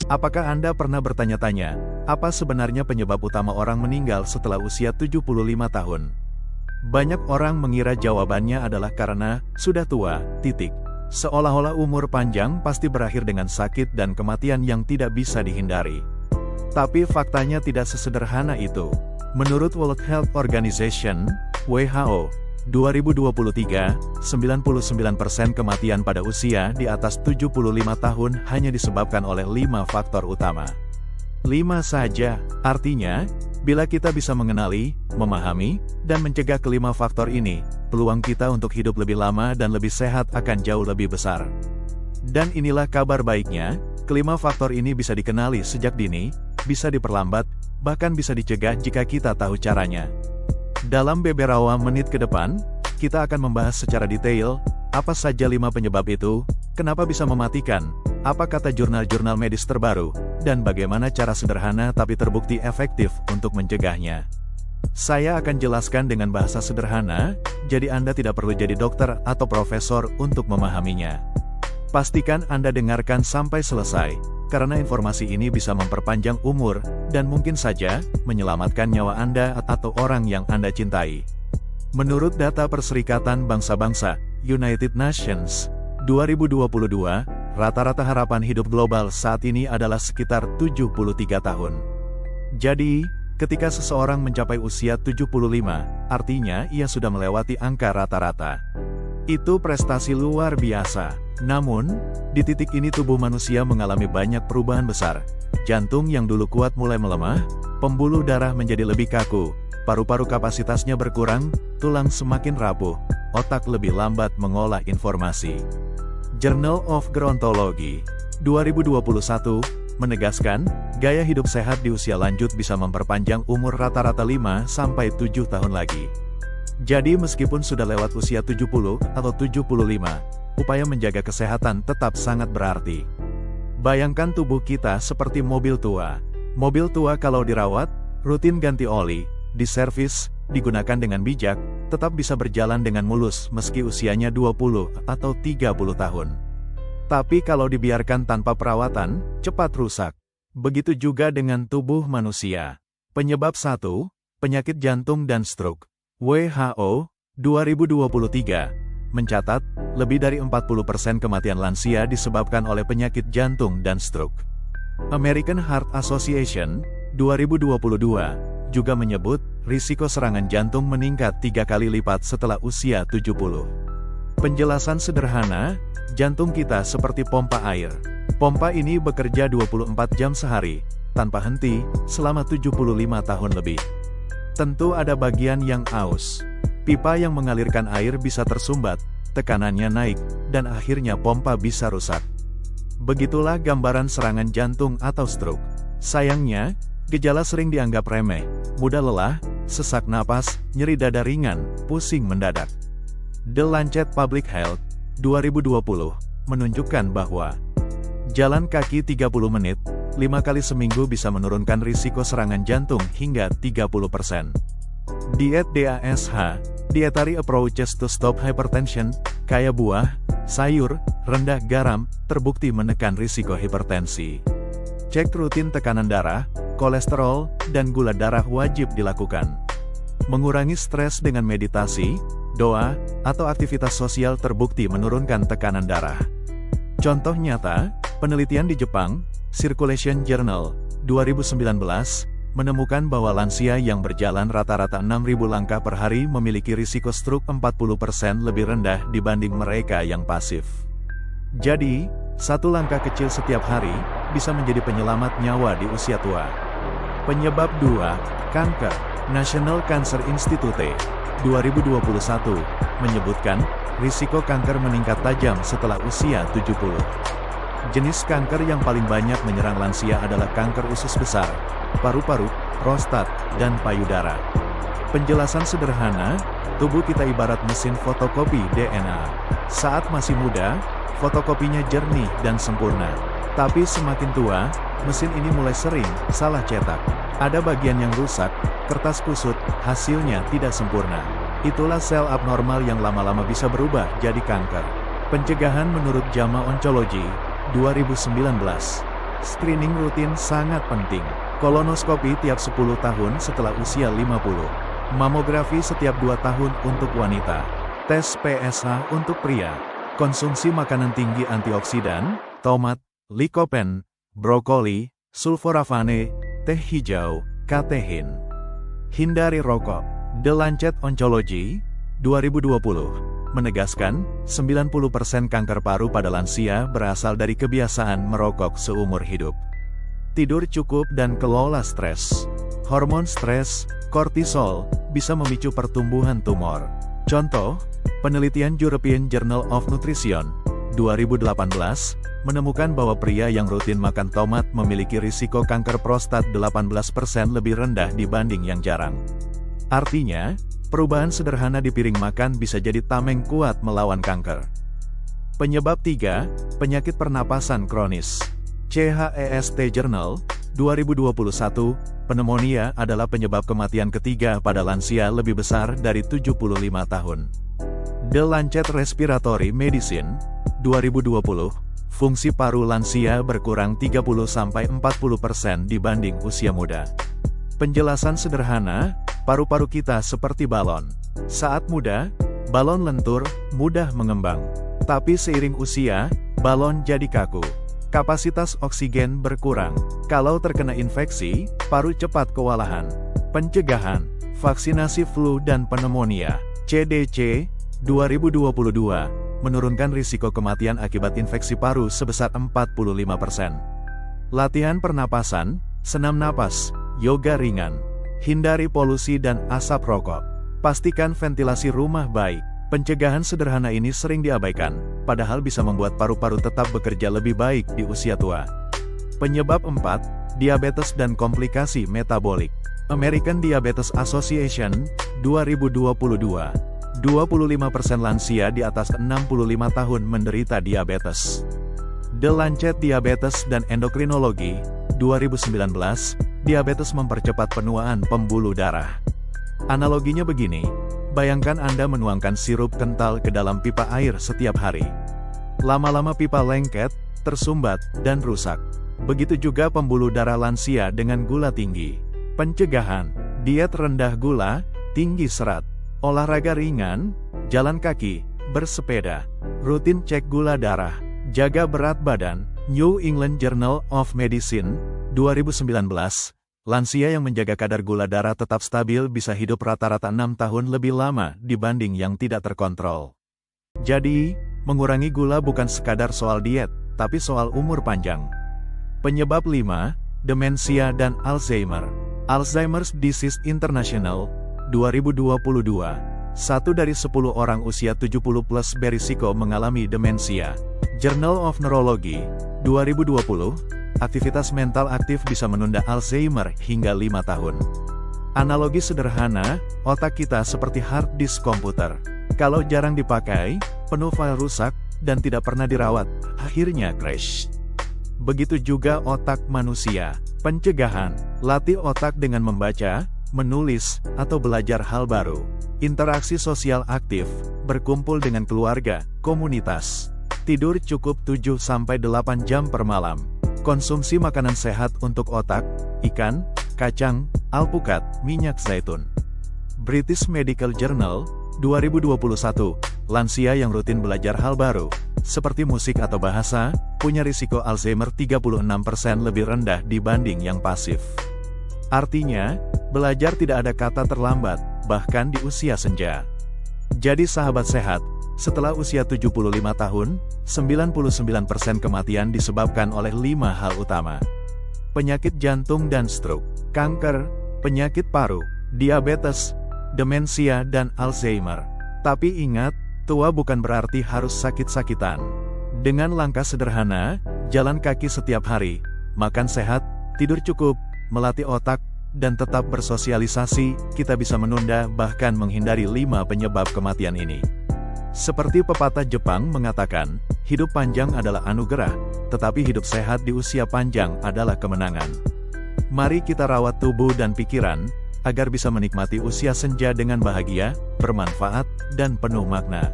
Apakah Anda pernah bertanya-tanya, apa sebenarnya penyebab utama orang meninggal setelah usia 75 tahun? Banyak orang mengira jawabannya adalah karena sudah tua, titik. Seolah-olah umur panjang pasti berakhir dengan sakit dan kematian yang tidak bisa dihindari. Tapi faktanya tidak sesederhana itu. Menurut World Health Organization, WHO, 2023, 99% kematian pada usia di atas 75 tahun hanya disebabkan oleh 5 faktor utama. 5 saja, artinya, bila kita bisa mengenali, memahami, dan mencegah kelima faktor ini, peluang kita untuk hidup lebih lama dan lebih sehat akan jauh lebih besar. Dan inilah kabar baiknya, kelima faktor ini bisa dikenali sejak dini, bisa diperlambat, bahkan bisa dicegah jika kita tahu caranya. Dalam beberapa menit ke depan, kita akan membahas secara detail, apa saja 5 penyebab itu, kenapa bisa mematikan, apa kata jurnal-jurnal medis terbaru, dan bagaimana cara sederhana tapi terbukti efektif untuk mencegahnya. Saya akan jelaskan dengan bahasa sederhana, jadi Anda tidak perlu jadi dokter atau profesor untuk memahaminya. Pastikan Anda dengarkan sampai selesai, karena informasi ini bisa memperpanjang umur, dan mungkin saja, menyelamatkan nyawa Anda atau orang yang Anda cintai. Menurut data Perserikatan Bangsa-Bangsa, United Nations, 2022, rata-rata harapan hidup global saat ini adalah sekitar 73 tahun. Jadi, ketika seseorang mencapai usia 75, artinya ia sudah melewati angka rata-rata. Itu prestasi luar biasa. Namun, di titik ini tubuh manusia mengalami banyak perubahan besar. Jantung yang dulu kuat mulai melemah, pembuluh darah menjadi lebih kaku, paru-paru kapasitasnya berkurang, tulang semakin rapuh, otak lebih lambat mengolah informasi. Journal of Gerontology, 2021, menegaskan, gaya hidup sehat di usia lanjut bisa memperpanjang umur rata-rata 5-7 tahun lagi. Jadi meskipun sudah lewat usia 70 atau 75, upaya menjaga kesehatan tetap sangat berarti. Bayangkan tubuh kita seperti mobil tua. Mobil tua kalau dirawat, rutin ganti oli, diservis, digunakan dengan bijak, tetap bisa berjalan dengan mulus meski usianya 20 atau 30 tahun. Tapi kalau dibiarkan tanpa perawatan, cepat rusak. Begitu juga dengan tubuh manusia. Penyebab 1, penyakit jantung dan stroke. WHO, 2023, mencatat, lebih dari 40% kematian lansia disebabkan oleh penyakit jantung dan stroke. American Heart Association, 2022, juga menyebut, risiko serangan jantung meningkat 3 kali lipat setelah usia 70. Penjelasan sederhana, jantung kita seperti pompa air. Pompa ini bekerja 24 jam sehari, tanpa henti, selama 75 tahun lebih. Tentu ada bagian yang aus. Pipa yang mengalirkan air bisa tersumbat, tekanannya naik, dan akhirnya pompa bisa rusak. Begitulah gambaran serangan jantung atau stroke. Sayangnya, gejala sering dianggap remeh, mudah lelah, sesak napas, nyeri dada ringan, pusing mendadak. The Lancet Public Health, 2020, menunjukkan bahwa jalan kaki 30 menit, 5 kali seminggu bisa menurunkan risiko serangan jantung hingga 30%. Diet DASH, Dietary Approaches to Stop Hypertension, kaya buah, sayur, rendah garam, terbukti menekan risiko hipertensi. Cek rutin tekanan darah, kolesterol, dan gula darah wajib dilakukan. Mengurangi stres dengan meditasi, doa, atau aktivitas sosial terbukti menurunkan tekanan darah. Contoh nyata, penelitian di Jepang, Circulation Journal, 2019, menemukan bahwa lansia yang berjalan rata-rata 6.000 langkah per hari memiliki risiko stroke 40% lebih rendah dibanding mereka yang pasif. Jadi, 1 langkah kecil setiap hari, bisa menjadi penyelamat nyawa di usia tua. Penyebab 2, kanker. National Cancer Institute, 2021, menyebutkan, risiko kanker meningkat tajam setelah usia 70. Jenis kanker yang paling banyak menyerang lansia adalah kanker usus besar, paru-paru, prostat, dan payudara. Penjelasan sederhana, tubuh kita ibarat mesin fotokopi DNA. Saat masih muda, fotokopinya jernih dan sempurna. Tapi semakin tua, mesin ini mulai sering salah cetak. Ada bagian yang rusak, kertas kusut, hasilnya tidak sempurna. Itulah sel abnormal yang lama-lama bisa berubah jadi kanker. Pencegahan menurut JAMA Oncology, 2019. Screening rutin sangat penting. Kolonoskopi tiap 10 tahun setelah usia 50. Mamografi setiap 2 tahun untuk wanita. Tes PSA untuk pria. Konsumsi makanan tinggi antioksidan, tomat, lycopene, brokoli, sulforafane, teh hijau, katehin. Hindari rokok. The Lancet Oncology, 2020, menegaskan, 90% kanker paru pada lansia berasal dari kebiasaan merokok seumur hidup. Tidur cukup dan kelola stres. Hormon stres, kortisol, bisa memicu pertumbuhan tumor. Contoh, penelitian European Journal of Nutrition, 2018, menemukan bahwa pria yang rutin makan tomat memiliki risiko kanker prostat 18% lebih rendah dibanding yang jarang. Artinya, perubahan sederhana di piring makan bisa jadi tameng kuat melawan kanker. Penyebab 3, penyakit pernapasan kronis. CHEST Journal, 2021, pneumonia adalah penyebab kematian ketiga pada lansia lebih besar dari 75 tahun. The Lancet Respiratory Medicine, 2020, fungsi paru lansia berkurang 30-40% dibanding usia muda. Penjelasan sederhana, paru-paru kita seperti balon. Saat muda, balon lentur, mudah mengembang. Tapi seiring usia, balon jadi kaku. Kapasitas oksigen berkurang. Kalau terkena infeksi, paru cepat kewalahan. Pencegahan, vaksinasi flu dan pneumonia. CDC, 2022, menurunkan risiko kematian akibat infeksi paru sebesar 45%. Latihan pernapasan, senam napas, yoga ringan. Hindari polusi dan asap rokok. Pastikan ventilasi rumah baik. Pencegahan sederhana ini sering diabaikan, padahal bisa membuat paru-paru tetap bekerja lebih baik di usia tua. Penyebab 4, diabetes dan komplikasi metabolik. American Diabetes Association, 2022. 25% lansia di atas 65 tahun menderita diabetes. The Lancet Diabetes dan Endokrinologi, 2019, diabetes mempercepat penuaan pembuluh darah. Analoginya begini, bayangkan Anda menuangkan sirup kental ke dalam pipa air setiap hari. Lama-lama pipa lengket, tersumbat, dan rusak. Begitu juga pembuluh darah lansia dengan gula tinggi. Pencegahan, diet rendah gula, tinggi serat, olahraga ringan, jalan kaki, bersepeda, rutin cek gula darah, jaga berat badan. New England Journal of Medicine, 2019, lansia yang menjaga kadar gula darah tetap stabil bisa hidup rata-rata 6 tahun lebih lama dibanding yang tidak terkontrol. Jadi, mengurangi gula bukan sekadar soal diet, tapi soal umur panjang. Penyebab 5, demensia dan Alzheimer. Alzheimer's Disease International, 2022. 1 dari 10 orang usia 70 plus berisiko mengalami demensia. Journal of Neurology, 2020, aktivitas mental aktif bisa menunda Alzheimer hingga 5 tahun. Analogi sederhana, otak kita seperti hard disk komputer. Kalau jarang dipakai, penuh file rusak, dan tidak pernah dirawat, akhirnya crash. Begitu juga otak manusia. Pencegahan, latih otak dengan membaca, menulis, atau belajar hal baru. Interaksi sosial aktif, berkumpul dengan keluarga, komunitas. Tidur cukup 7-8 jam per malam. Konsumsi makanan sehat untuk otak, ikan, kacang, alpukat, minyak zaitun. British Medical Journal, 2021, lansia yang rutin belajar hal baru, seperti musik atau bahasa, punya risiko Alzheimer 36% lebih rendah dibanding yang pasif. Artinya, belajar tidak ada kata terlambat, bahkan di usia senja. Jadi sahabat sehat, setelah usia 75 tahun, 99% kematian disebabkan oleh 5 hal utama. Penyakit jantung dan stroke, kanker, penyakit paru, diabetes, demensia dan Alzheimer. Tapi ingat, tua bukan berarti harus sakit-sakitan. Dengan langkah sederhana, jalan kaki setiap hari, makan sehat, tidur cukup, melatih otak, dan tetap bersosialisasi, kita bisa menunda bahkan menghindari 5 penyebab kematian ini. Seperti pepatah Jepang mengatakan, hidup panjang adalah anugerah, tetapi hidup sehat di usia panjang adalah kemenangan. Mari kita rawat tubuh dan pikiran, agar bisa menikmati usia senja dengan bahagia, bermanfaat, dan penuh makna.